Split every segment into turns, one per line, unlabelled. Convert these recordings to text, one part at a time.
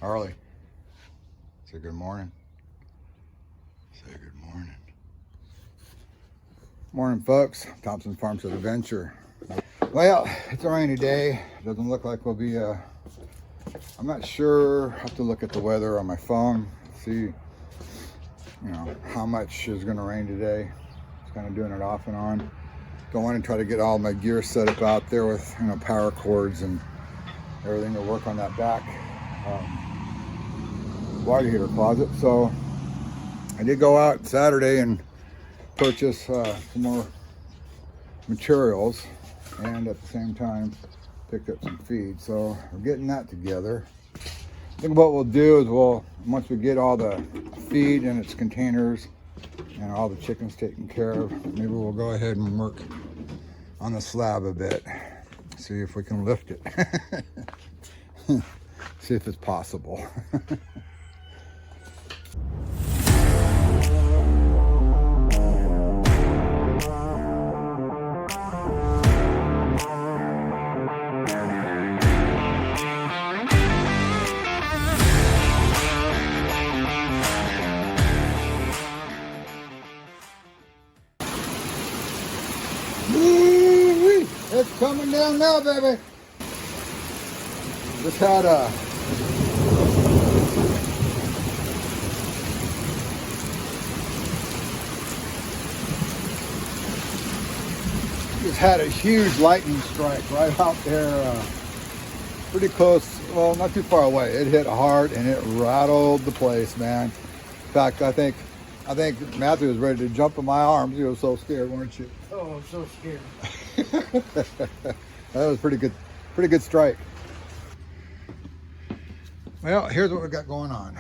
Harley, say good morning. Say good morning. Morning, folks. Thompson Farmstead Adventure. Well, it's a rainy day. Doesn't look like we'll be, I'm not sure. I have to look at the weather on my phone, see, how much is going to rain today. It's kind of doing it off and on. Don't want to try to get all my gear set up out there with, power cords and everything to work on that back water heater closet. So I did go out Saturday and purchase some more materials, and at the same time picked up some feed. So we're getting that together. I think what we'll do is once we get all the feed in its containers and all the chickens taken care of, maybe we'll go ahead and work on the slab a bit, see if we can lift it. See if it's possible. It's coming down now, baby. Just had a huge lightning strike right out there, pretty close, well, not too far away. It hit hard and it rattled the place, man. In fact, I think Matthew was ready to jump in my arms. You were so scared, weren't you?
Oh, I'm so scared.
That was pretty good strike. Well, here's what we got going on.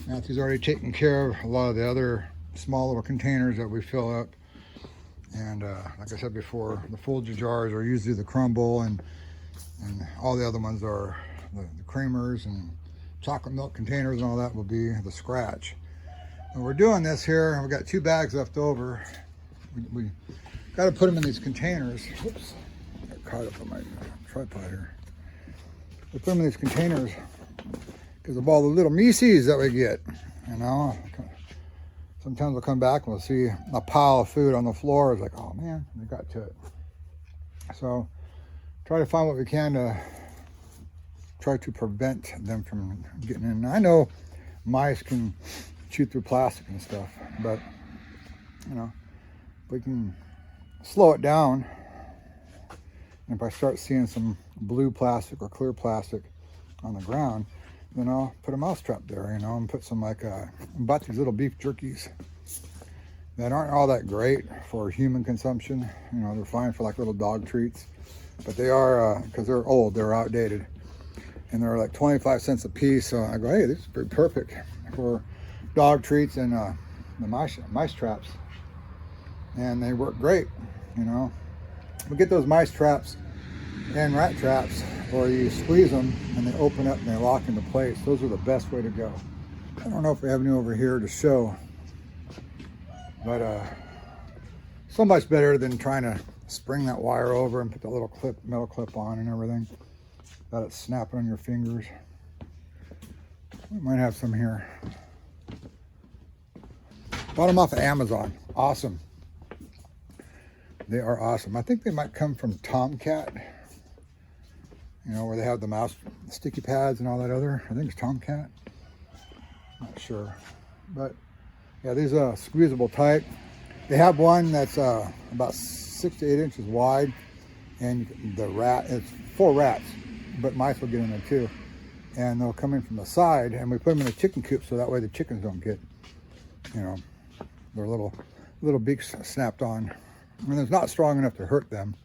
Matthew's already taken care of a lot of the other small little containers that we fill up. And like I said before, the Folger jars are usually the crumble, and all the other ones are the creamers, and chocolate milk containers and all that will be the scratch. And we're doing this here. We've got 2 bags left over. We got to put them in these containers. Whoops, got caught up on my tripod here. We put them in these containers because of all the little meisies that we get. Sometimes we'll come back and we'll see a pile of food on the floor. It's like, oh man, we got to it. So try to find what we can to try to prevent them from getting in. I know mice can chew through plastic and stuff, but we can slow it down. And if I start seeing some blue plastic or clear plastic on the ground, then I'll put a mouse trap there, and put some bought these little beef jerkies that aren't all that great for human consumption. They're fine for like little dog treats, but they are, because they're old, they're outdated, and they're like 25 cents a piece. So I go, hey, this is pretty perfect for dog treats and the mice traps, and they work great. We get those mice traps and rat traps, or you squeeze them and they open up and they lock into place. Those are the best way to go. I don't know if we have any over here to show, but so much better than trying to spring that wire over and put the little metal clip on and everything. Let it snap on your fingers. We might have some here. Bought them off of Amazon. Awesome. They are awesome. I think they might come from Tomcat. Where they have the mouse sticky pads and all that other. I think it's Tomcat. Not sure. But yeah, these are squeezable type. They have one that's about 6 to 8 inches wide, and it's 4 rats, but mice will get in there too. And they'll come in from the side, and we put them in a chicken coop so that way the chickens don't get, their little beaks snapped on. I mean, it's not strong enough to hurt them.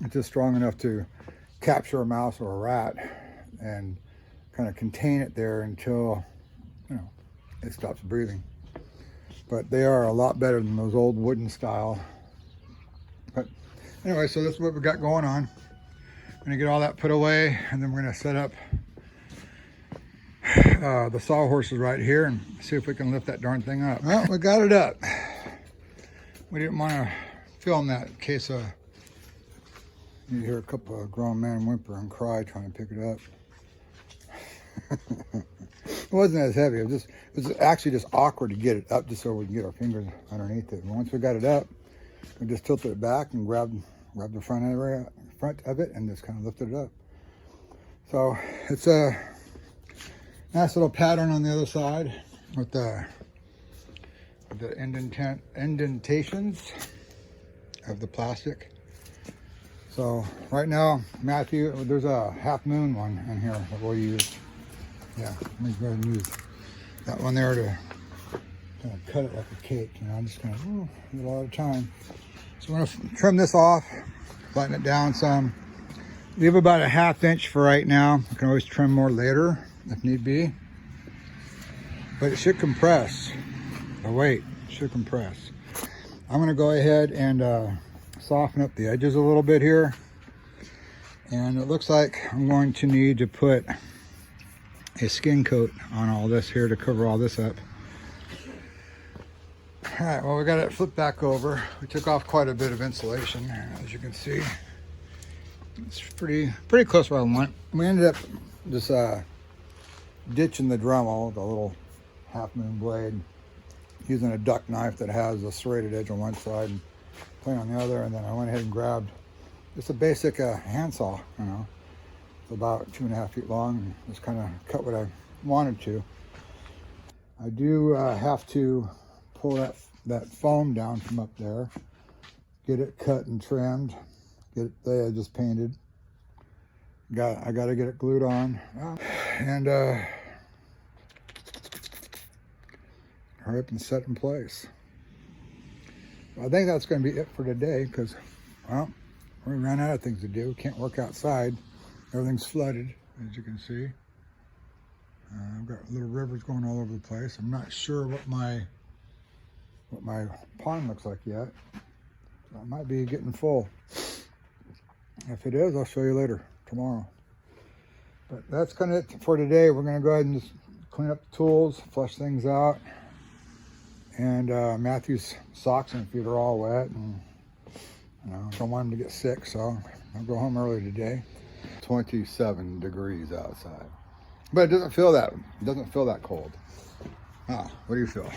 It's just strong enough to capture a mouse or a rat and kind of contain it there until it stops breathing. But they are a lot better than those old wooden style. But anyway, so that's what we got going on. I'm gonna get all that put away, and then we're gonna set up the sawhorses right here and see if we can lift that darn thing up. Well, we got it up. We didn't want to film that in case you hear a couple of grown men whimper and cry trying to pick it up. It wasn't as heavy. It was actually just awkward to get it up just so we can get our fingers underneath it. And once we got it up, we just tilted it back and grabbed the front of it and just kind of lifted it up. So it's a nice little pattern on the other side with the indentations of the plastic. So right now, Matthew, there's a half moon one in here that we'll use. Yeah, let me go ahead and use that one there to kind of cut it like a cake. You know, I'm just kind of need a lot of time. So I'm going to trim this off, flatten it down some. Leave about a 1/2 inch for right now. I can always trim more later if need be. But it should compress. The weight should compress. I'm going to go ahead and soften up the edges a little bit here. And it looks like I'm going to need to put a skin coat on all this here to cover all this up. All right, well, we got it flipped back over. We took off quite a bit of insulation, as you can see. It's pretty close where I want. We ended up just ditching the Dremel, the little half moon blade, using a duck knife that has a serrated edge on one side and plain on the other. And then I went ahead and grabbed just a basic handsaw, you know. It's about 2.5 feet long, and just kind of cut what I wanted to. I do have to pull that foam down from up there, get it cut and trimmed, get the edges painted. I got to get it glued on, and hurry up and set in place. I think that's going to be it for today because, well, we ran out of things to do. Can't work outside. Everything's flooded, as you can see. I've got little rivers going all over the place. I'm not sure what my pond looks like yet. So it might be getting full. If it is, I'll show you later, tomorrow. But that's kind of it for today. We're going to go ahead and just clean up the tools, flush things out. And Matthew's socks and feet are all wet, and you know, don't want him to get sick, so I'll go home early today. 27 degrees outside, but it doesn't feel that cold. What do you feel?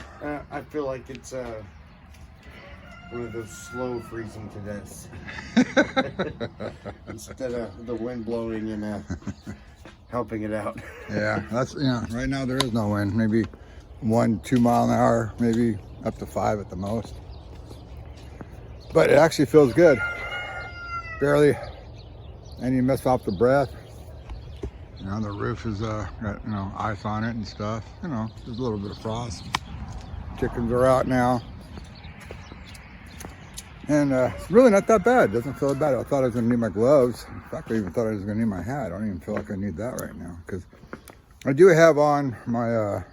I feel like it's one of those slow freezing to deaths. Instead of the wind blowing and helping it out.
Yeah, that's, right now there is no wind. Maybe 1-2 mile an hour, maybe up to 5 at the most. But it actually feels good. Barely any mess off the breath. You know, the roof is got, ice on it and stuff. You know, there's a little bit of frost. Chickens are out now. And it's really not that bad. It doesn't feel bad. I thought I was gonna need my gloves. In fact, I even thought I was gonna need my hat. I don't even feel like I need that right now, because I do have on my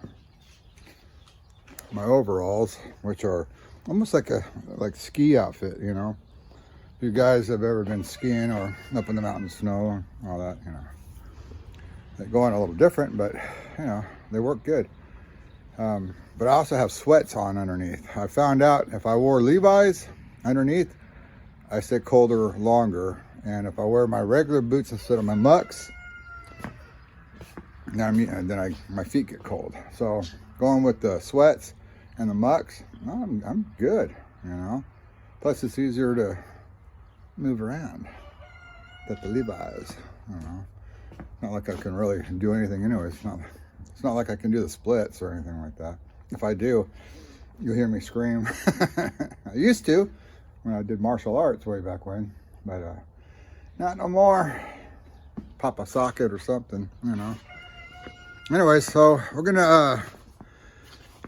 my overalls, which are almost like a ski outfit, you know. If you guys have ever been skiing or up in the mountain snow and all that, you know. They go on a little different, but you know, they work good. But I also have sweats on underneath. I found out if I wore Levi's underneath, I stay colder longer. And if I wear my regular boots instead of my mucks, then my feet get cold. So going with the sweats and the mucks, I'm good, you know. Plus it's easier to move around than the Levi's, you know. Not like I can really do anything anyway. It's not like I can do the splits or anything like that. If I do, you'll hear me scream. I used to when I did martial arts way back when, but not no more. Pop a socket or something, you know. Anyway, so we're gonna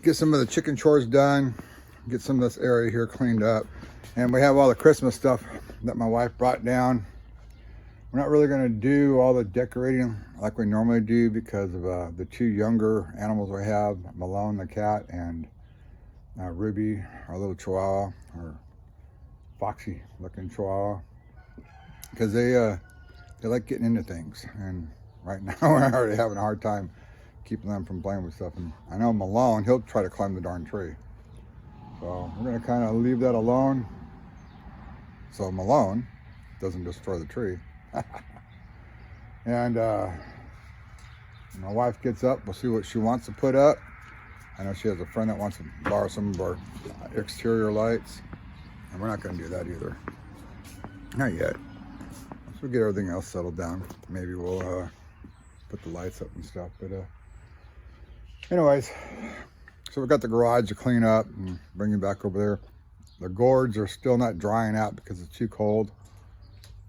get some of the chicken chores done, get some of this area here cleaned up, and we have all the Christmas stuff that my wife brought down. We're not really going to do all the decorating like we normally do because of the 2 younger animals we have, Malone the cat and Ruby, our little chihuahua, or foxy looking chihuahua, because they like getting into things, and right now we're already having a hard time keeping them from playing with stuff. And I know Malone, he'll try to climb the darn tree, so we're going to kind of leave that alone so Malone doesn't destroy the tree. And my wife gets up, we'll see what she wants to put up. I know she has a friend that wants to borrow some of our exterior lights, and we're not going to do that either. Not yet. Once we get everything else settled down, maybe we'll put the lights up and stuff. But anyways, so we got the garage to clean up and bring it back over there. The gourds are still not drying out because it's too cold.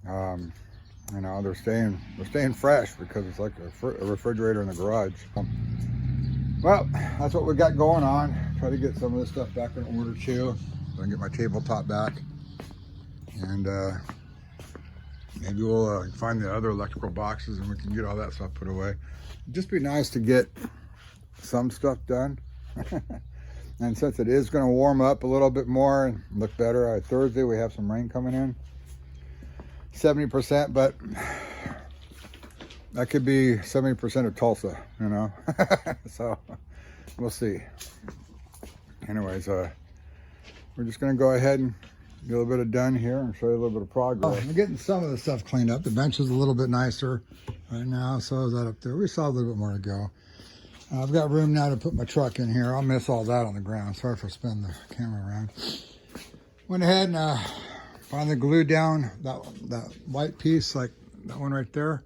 You know, they're staying fresh because it's like a refrigerator in the garage. Well, that's what we got going on. Try to get some of this stuff back in order too. So I can get my tabletop back. And maybe we'll find the other electrical boxes and we can get all that stuff put away. It'd just be nice to get some stuff done. And since it is going to warm up a little bit more and look better, Thursday we have some rain coming in. 70%, but that could be 70% of Tulsa, you know. So we'll see. Anyways, we're just gonna go ahead and get a little bit of done here and show you a little bit of progress. I'm getting some of the stuff cleaned up. The bench is a little bit nicer right now, so is that up there. We still have a little bit more to go. I've got room now to put my truck in here. I'll miss all that on the ground. Sorry for spinning the camera around. Went ahead and finally glued down that white piece, like that one right there.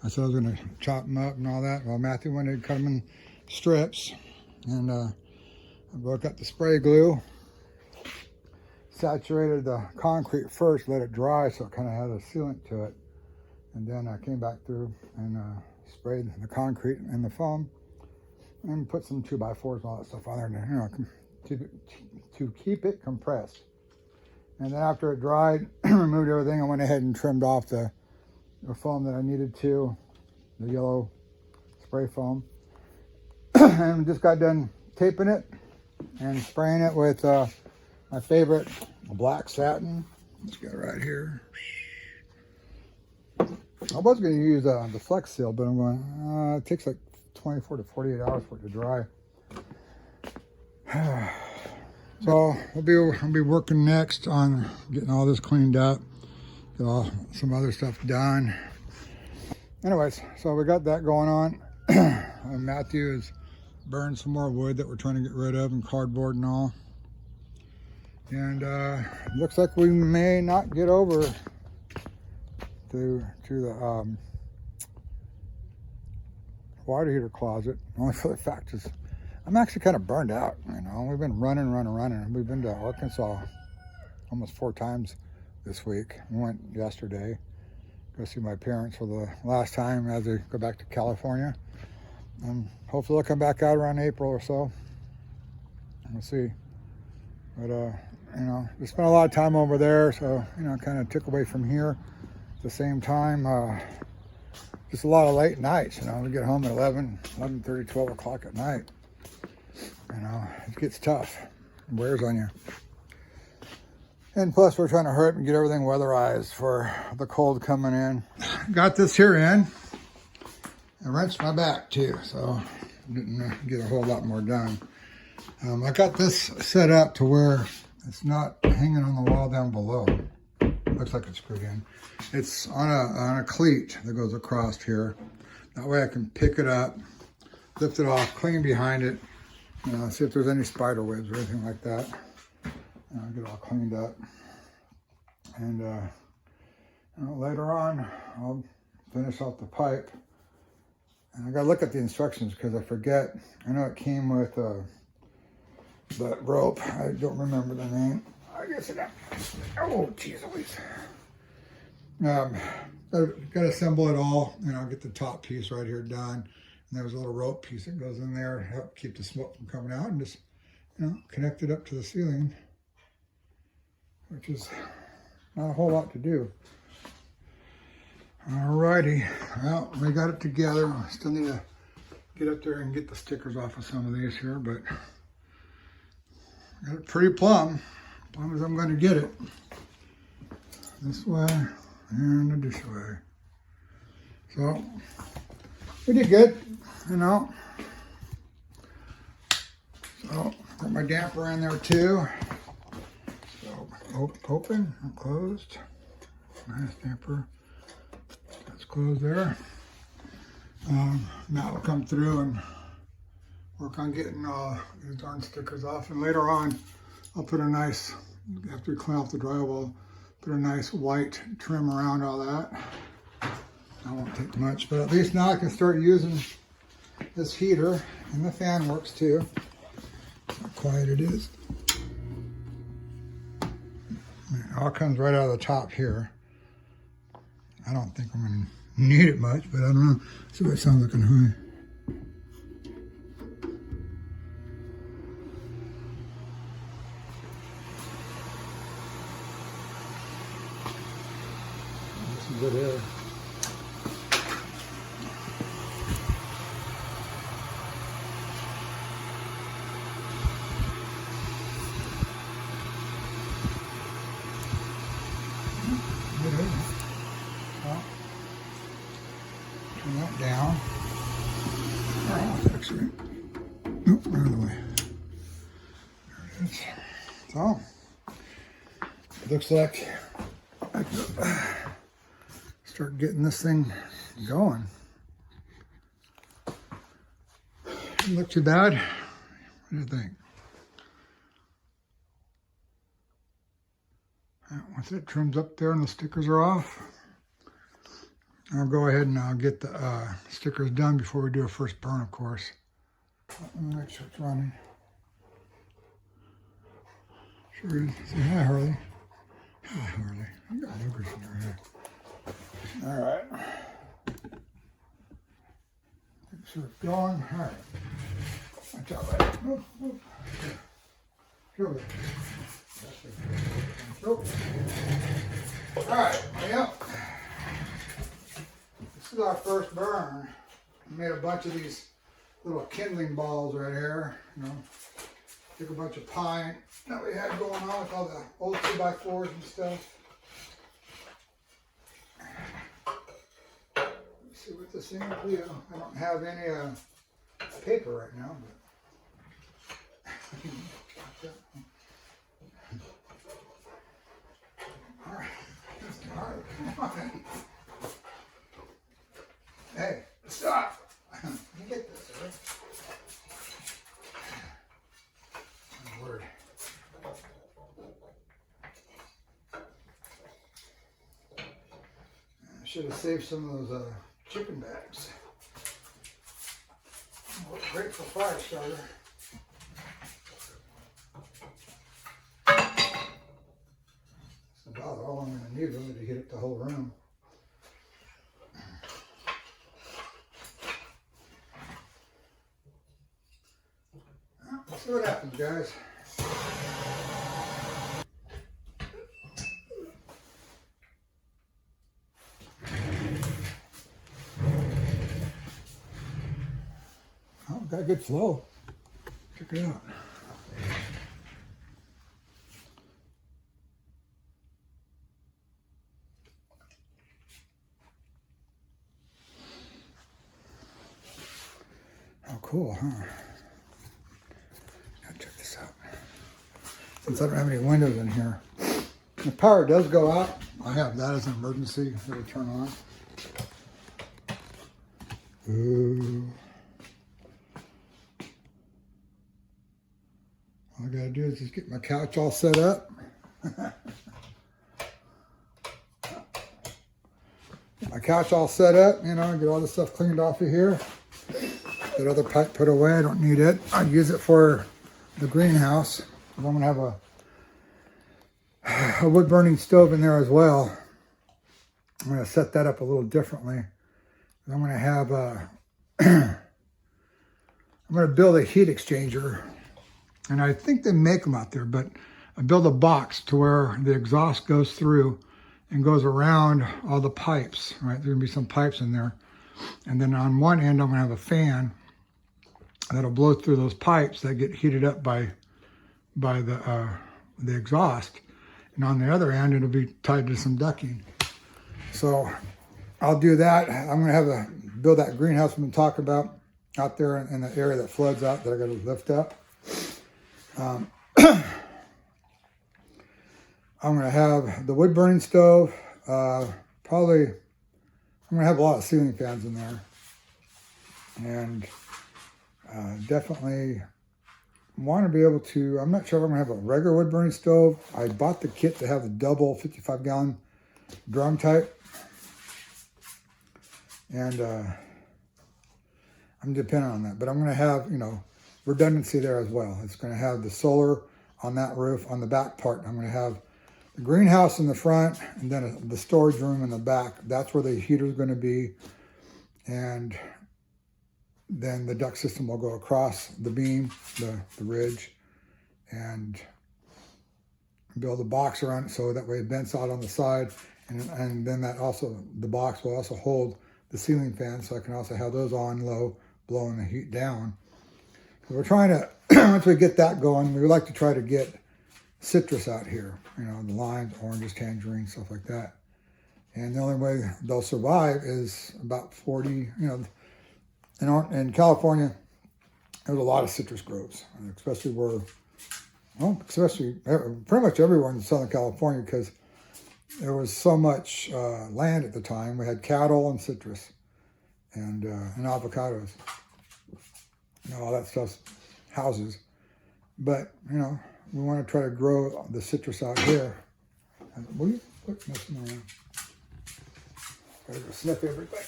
I said I was gonna chop them up and all that. Well, Matthew went and cut them in strips, and I broke up the spray glue, saturated the concrete first, let it dry so it kind of had a sealant to it, and then I came back through and sprayed the concrete and the foam, and put some 2x4s and all that stuff on there, you know, to keep it compressed. And then after it dried, removed everything, I went ahead and trimmed off the foam that I needed to, the yellow spray foam. And just got done taping it and spraying it with my favorite black satin. Let's get it right here. I was going to use the Flex Seal, but I'm going, it takes like 24 to 48 hours for it to dry. So I'll be working next on getting all this cleaned up, get some other stuff done. Anyways, so we got that going on. Matthew has burned some more wood that we're trying to get rid of, and cardboard and all. And looks like we may not get over to the water heater closet, only for the fact is I'm actually kind of burned out, you know. We've been running. We've been to Arkansas almost 4 times this week. We went yesterday, go see my parents for the last time as they go back to California. And hopefully they'll come back out around April or so. We'll see. But, you know, we spent a lot of time over there, so, you know, kind of took away from here. At the same time, just a lot of late nights, you know. We get home at 11:30, 12 o'clock at night. You know, it gets tough. It wears on you. And plus, we're trying to hurry up and get everything weatherized for the cold coming in. Got this here in. I wrenched my back too, so didn't get a whole lot more done. I got this set up to where it's not hanging on the wall down below. Looks like it's screwed in. It's on a cleat that goes across here. That way I can pick it up, lift it off, clean behind it, see if there's any spider webs or anything like that. Get it all cleaned up. And later on, I'll finish off the pipe. And I gotta look at the instructions because I forget. I know it came with that rope. I don't remember the name. I guess it. Oh, geez, Louise. Gotta assemble it all, and I'll get the top piece right here done. And there's a little rope piece that goes in there to help keep the smoke from coming out, and just, connect it up to the ceiling, which is not a whole lot to do. Alrighty, well, we got it together. I still need to get up there and get the stickers off of some of these here, but got it pretty plumb, as long as I'm going to get it. This way and this way. So, we did good, So, got my damper in there too. So, open and closed. Nice damper. That's closed there. Matt will come through and work on getting these darn stickers off. And later on, I'll put a nice, after we clean off the drywall, put a nice white trim around all that. That won't take much, but at least now I can start using this heater, and the fan works too. How quiet it is. It all comes right out of the top here. I don't think I'm going to need it much, but I don't know. See what it sounds like on high. Some good air. Good air. Well, turn that down. Oh, actually, nope, right out of the way. There it is. So, it looks like I could start getting this thing going. Doesn't look too bad. What do you think? Once it trims up there and the stickers are off, I'll go ahead and I'll get the stickers done before we do a first burn, of course. Let me make sure it's running. Sure is. Say hi, Harley. Hi, Harley. You got boogers in your hair. All right. Make sure it's going. All right. Watch out, buddy. Move, move. Here we go. All right, yep. This is our first burn. We made a bunch of these little kindling balls right here. You know, took a bunch of pine that we had going on with all the old 2x4s and stuff. Let's see what this thing will do. I don't have any paper right now, but. All right, come on. Hey, stop. Let me get this, all right? Oh, word. I should have saved some of those chicken bags. Oh, great for fire starter. About all I'm going to need really to heat up the whole room. Well, let's see what happens, guys. Oh, got a good flow. Check it out. Oh, cool, huh? Gotta check this out. Since I don't have any windows in here, the power does go out. I have that as an emergency. It'll turn on. Ooh. All I gotta do is just get my couch all set up. Get my couch all set up, you know, get all the stuff cleaned off of here. That other pipe put away, I don't need it. I use it for the greenhouse. I'm gonna have a wood burning stove in there as well. I'm gonna set that up a little differently. I'm gonna have I'm gonna build a heat exchanger, and I think they make them out there, but I build a box to where the exhaust goes through and goes around all the pipes, right? There's gonna be some pipes in there. And then on one end, I'm gonna have a fan that'll blow through those pipes that get heated up by the exhaust, and on the other end it'll be tied to some ducting. So I'll do that. I'm gonna have build that greenhouse we've been talking about out there in the area that floods out that I gotta lift up. I'm gonna have the wood burning stove. Probably I'm gonna have a lot of ceiling fans in there. And definitely want to be able to, I'm not sure if I'm going to have a regular wood burning stove. I bought the kit to have the double 55-gallon drum type. And I'm dependent on that. But I'm going to have, you know, redundancy there as well. It's going to have the solar on that roof. On the back part, I'm going to have the greenhouse in the front and then the storage room in the back. That's where the heater is going to be. And then the duct system will go across the beam, the ridge, and build a box around it so that way it vents out on the side. And then that also, the box will also hold the ceiling fans, so I can also have those on low, blowing the heat down. We're trying to, once we get that going, we would like to try to get citrus out here, you know, the limes, oranges, tangerines, stuff like that. And the only way they'll survive is about 40, you know, in California, there's a lot of citrus groves, especially where, well, especially pretty much everywhere in Southern California, because there was so much land at the time. We had cattle and citrus and avocados. You know, all that stuff's houses. But, you know, we want to try to grow the citrus out here. Will you quit messing around? Gotta go sniff everything.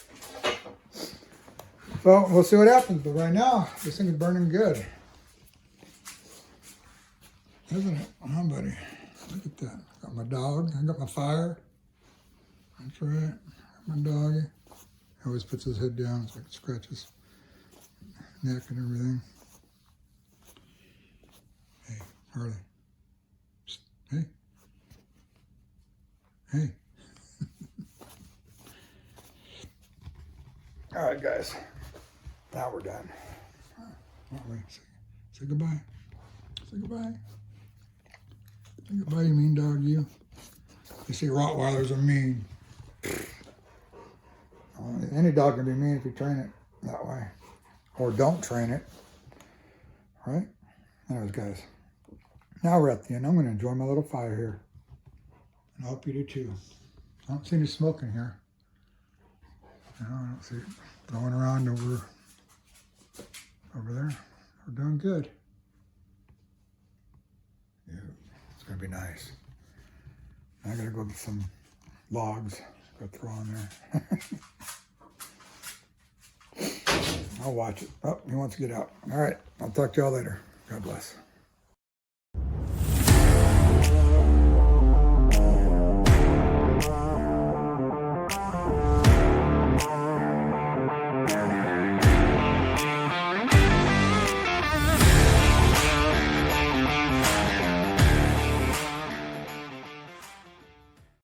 So we'll see what happens, but right now, this thing is burning good. Isn't it? Oh, buddy. Look at that. Got my dog. I got my fire. That's right. Got my doggy. He always puts his head down so I can scratch his neck and everything. Hey, Harley. Psst. Hey. Hey. All right, guys. Now we're done. Say goodbye. Say goodbye. Say goodbye, you mean dog, you. You see, Rottweilers are mean. Any dog can be mean if you train it that way. Or don't train it. Right? Anyways, guys. Now we're at the end. I'm going to enjoy my little fire here. And I hope you do too. I don't see any smoke in here. No, I don't see it blowing around over there. We're doing good. Yeah, it's going to be nice. I got to go get some logs. Go throw on there. I'll watch it. Oh, he wants to get out. All right. I'll talk to y'all later. God bless.